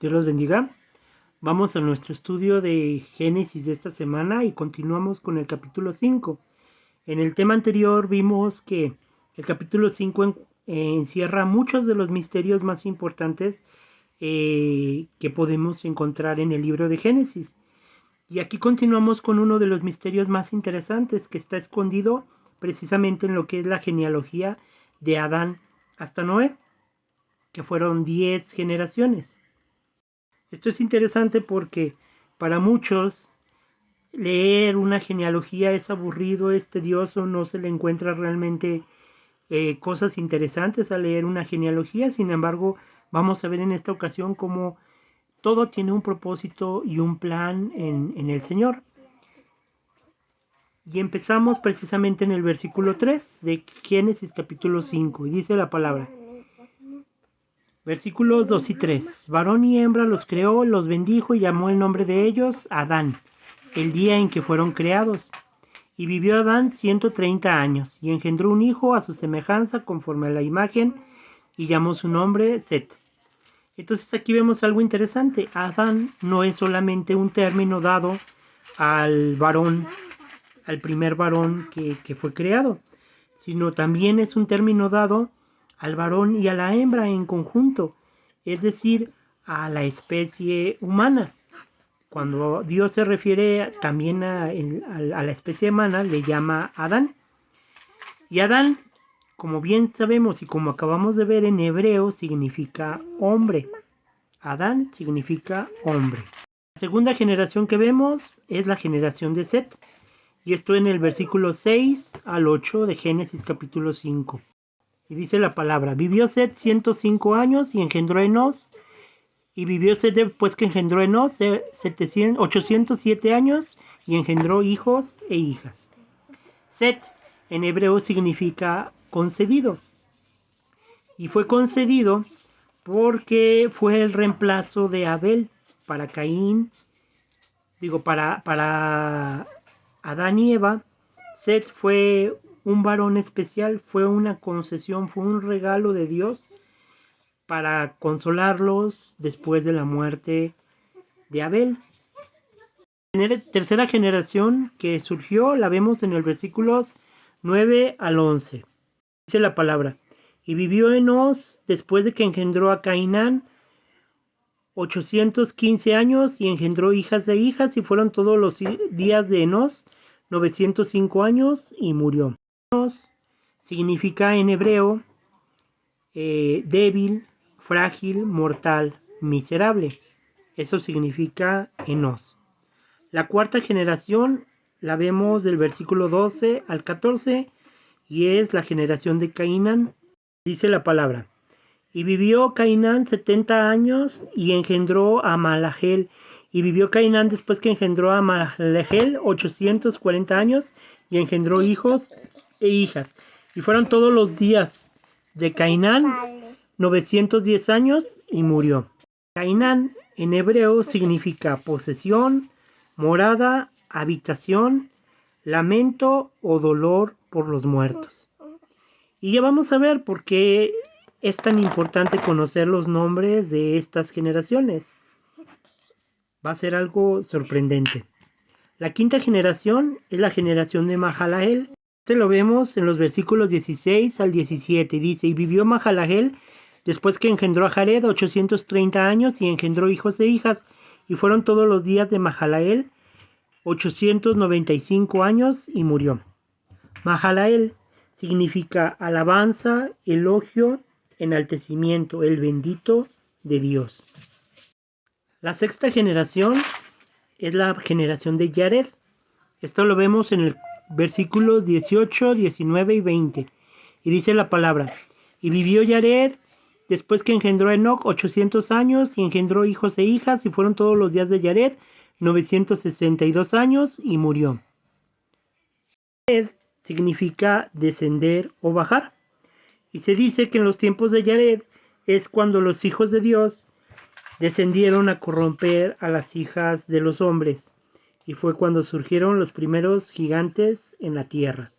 Dios los bendiga. Vamos a nuestro estudio de Génesis de esta semana y continuamos con el capítulo 5. En el tema anterior vimos que el capítulo 5 encierra muchos de los misterios más importantes que podemos encontrar en el libro de Génesis. Y aquí continuamos con uno de los misterios más interesantes que está escondido precisamente en lo que es la genealogía de Adán hasta Noé, que fueron 10 generaciones. Esto es interesante porque para muchos leer una genealogía es aburrido, es tedioso, no se le encuentra realmente cosas interesantes a leer una genealogía. Sin embargo, vamos a ver en esta ocasión cómo todo tiene un propósito y un plan en el Señor. Y empezamos precisamente en el versículo 3 de Génesis capítulo 5, y dice la palabra. Versículos 2 y 3. Varón y hembra los creó, los bendijo y llamó el nombre de ellos Adán, el día en que fueron creados. Y vivió Adán 130 años, y engendró un hijo a su semejanza conforme a la imagen, y llamó su nombre Set. Entonces aquí vemos algo interesante. Adán no es solamente un término dado al varón, al primer varón que fue creado, sino también es un término dado al varón y a la hembra en conjunto, es decir, a la especie humana. Cuando Dios se refiere también a la especie humana, le llama Adán. Y Adán, como bien sabemos y como acabamos de ver en hebreo, significa hombre. Adán significa hombre. La segunda generación que vemos es la generación de Set. Y esto en el versículo 6 al 8 de Génesis capítulo 5. Y dice la palabra, vivió Set 105 años y engendró a Enos. Y vivió Set después que engendró a Enos 807 años y engendró hijos e hijas. Set en hebreo significa concedido. Y fue concedido porque fue el reemplazo de Abel para Caín. Para Adán y Eva. Set fue un varón especial, fue una concesión, fue un regalo de Dios para consolarlos después de la muerte de Abel. La tercera generación que surgió la vemos en el versículos 9 al 11. Dice la palabra, y vivió Enos después de que engendró a Cainán 815 años y engendró hijas e hijas, y fueron todos los días de Enos 905 años y murió. Enos significa en hebreo débil, frágil, mortal, miserable. Eso significa Enos. La cuarta generación la vemos del versículo 12 al 14 y es la generación de Cainán. Dice la palabra. Y vivió Cainán 70 años y engendró a Malahel. Y vivió Cainán después que engendró a Malahel 840 años y engendró hijos e hijas. Y fueron todos los días de Cainán 910 años y murió. Cainán en hebreo significa posesión, morada, habitación, lamento o dolor por los muertos. Y ya vamos a ver por qué es tan importante conocer los nombres de estas generaciones. Va a ser algo sorprendente. La quinta generación es la generación de Mahalalel. Este lo vemos en los versículos 16 al 17. Dice, y vivió Mahalalel después que engendró a Jared 830 años y engendró hijos e hijas. Y fueron todos los días de Mahalalel 895 años y murió. Mahalalel significa alabanza, elogio, enaltecimiento, el bendito de Dios. La sexta generación es la generación de Jared. Esto lo vemos en el versículos 18, 19 y 20. Y dice la palabra, y vivió Jared después que engendró a Enoc 800 años y engendró hijos e hijas, y fueron todos los días de Jared 962 años y murió. Jared significa descender o bajar. Y se dice que en los tiempos de Jared es cuando los hijos de Dios descendieron a corromper a las hijas de los hombres. Y fue cuando surgieron los primeros gigantes en la tierra.